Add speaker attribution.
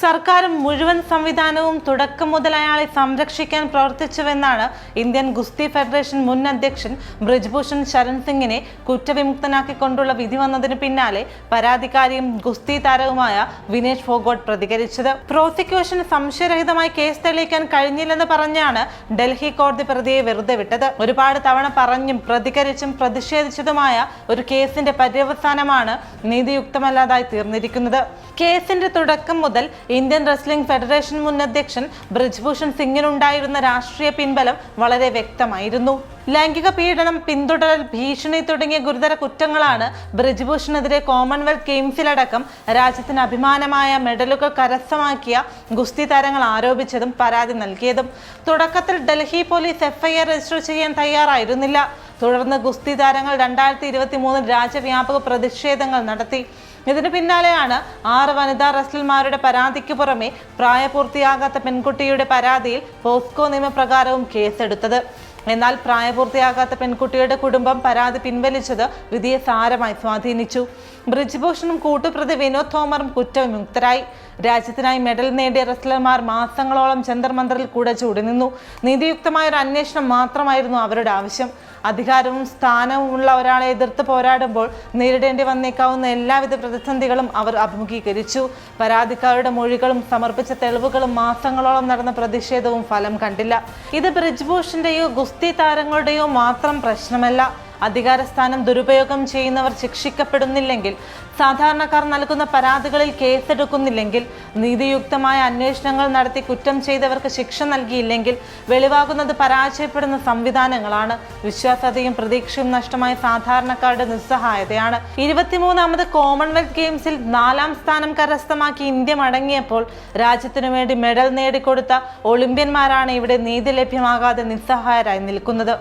Speaker 1: സർക്കാരും മുഴുവൻ സംവിധാനവും തുടക്കം മുതൽ അയാളെ സംരക്ഷിക്കാൻ പ്രവർത്തിച്ചുവെന്നാണ് ഇന്ത്യൻ ഗുസ്തി ഫെഡറേഷൻ മുൻ അധ്യക്ഷൻ ബ്രിജ്ഭൂഷൺ ശരൺ സിംഗിനെ കുറ്റവിമുക്തനാക്കിക്കൊണ്ടുള്ള വിധി വന്നതിന് പിന്നാലെ പരാതിക്കാരിയും ഗുസ്തി താരവുമായ വിനേഷ് ഫോഗോട്ട് പ്രതികരിച്ചത്. പ്രോസിക്യൂഷന് സംശയരഹിതമായി കേസ് തെളിയിക്കാൻ കഴിഞ്ഞില്ലെന്ന് പറഞ്ഞാണ് ഡൽഹി കോടതി പ്രതിയെ വെറുതെ വിട്ടത്. ഒരുപാട് തവണ പറഞ്ഞും പ്രതികരിച്ചും പ്രതിഷേധിച്ചതുമായ ഒരു കേസിന്റെ പര്യവസാനമാണ് നീതിയുക്തമല്ലാതായി തീർന്നിരിക്കുന്നത്. കേസിന്റെ തുടക്കം മുതൽ ഇന്ത്യൻ റെസ്ലിംഗ് ഫെഡറേഷൻ മുൻ അധ്യക്ഷൻ ബ്രിജ്ഭൂഷൺ സിംഗിനുണ്ടായിരുന്ന രാഷ്ട്രീയ പിൻബലം വളരെ വ്യക്തമായിരുന്നു. ലൈംഗിക പീഡനം, പിന്തുടരൽ, ഭീഷണി തുടങ്ങിയ ഗുരുതര കുറ്റങ്ങളാണ് ബ്രിജ്ഭൂഷണെതിരെ കോമൺവെൽത്ത് ഗെയിംസിലടക്കം രാജ്യത്തിന് അഭിമാനമായ മെഡലുകൾ കരസ്ഥമാക്കിയ ഗുസ്തി താരങ്ങൾ ആരോപിച്ചതും പരാതി നൽകിയതും. തുടക്കത്തിൽ ഡൽഹി പോലീസ് FIR രജിസ്റ്റർ ചെയ്യാൻ തയ്യാറായിരുന്നില്ല. തുടർന്ന് ഗുസ്തി താരങ്ങൾ 2023 രാജ്യവ്യാപക പ്രതിഷേധങ്ങൾ നടത്തി. ഇതിന് പിന്നാലെയാണ് 6 വനിതാ റെസ്ലർമാരുടെ പരാതിക്ക് പുറമെ പ്രായപൂർത്തിയാകാത്ത പെൺകുട്ടിയുടെ പരാതിയിൽ പോസ്കോ നിയമപ്രകാരവും കേസെടുത്തത്. എന്നാൽ പ്രായപൂർത്തിയാകാത്ത പെൺകുട്ടിയുടെ കുടുംബം പരാതി പിൻവലിച്ചത് വിധിയെ സാരമായി സ്വാധീനിച്ചു. ബ്രിജ്ഭൂഷണും കൂട്ടുപ്രതി വിനോദ് തോമറും കുറ്റവിമുക്തരായി. രാജ്യത്തിനായി മെഡൽ നേടിയ റെസ്ലർമാർ മാസങ്ങളോളം ജന്തർ മന്ദറിൽ കൂടെ ചൂടി നിന്നു. നീതിയുക്തമായ ഒരു അന്വേഷണം മാത്രമായിരുന്നു അവരുടെ ആവശ്യം. അധികാരവും സ്ഥാനവും ഉള്ള ഒരാളെ എതിർത്ത് പോരാടുമ്പോൾ നേരിടേണ്ടി വന്നേക്കാവുന്ന എല്ലാവിധ പ്രതിസന്ധികളും അവർ അഭിമുഖീകരിച്ചു. പരാതിക്കാരുടെ മൊഴികളും സമർപ്പിച്ച തെളിവുകളും മാസങ്ങളോളം നടന്ന പ്രതിഷേധവും ഫലം കണ്ടില്ല. ഇത് ബ്രിജ്ഭൂഷന്റെയോ ഗുസ്തി താരങ്ങളുടെയോ മാത്രം പ്രശ്നമല്ല. അധികാരസ്ഥാനം ദുരുപയോഗം ചെയ്യുന്നവർ ശിക്ഷിക്കപ്പെടുന്നില്ലെങ്കിൽ, സാധാരണക്കാർ നൽകുന്ന പരാതികളിൽ കേസെടുക്കുന്നില്ലെങ്കിൽ, നീതിയുക്തമായ അന്വേഷണങ്ങൾ നടത്തി കുറ്റം ചെയ്തവർക്ക് ശിക്ഷ നൽകിയില്ലെങ്കിൽ വെളിവാകുന്നത് പരാജയപ്പെടുന്ന സംവിധാനങ്ങളാണ്. വിശ്വാസ്യതയും പ്രതീക്ഷയും നഷ്ടമായ സാധാരണക്കാരുടെ നിസ്സഹായതയാണ്. 23ാമത് കോമൺവെൽത്ത് ഗെയിംസിൽ 4ാം സ്ഥാനം കരസ്ഥമാക്കി ഇന്ത്യ മടങ്ങിയപ്പോൾ രാജ്യത്തിനു വേണ്ടി മെഡൽ നേടിക്കൊടുത്ത ഒളിമ്പ്യന്മാരാണ് ഇവിടെ നീതി ലഭ്യമാകാതെ നിസ്സഹായരായി നിൽക്കുന്നത്.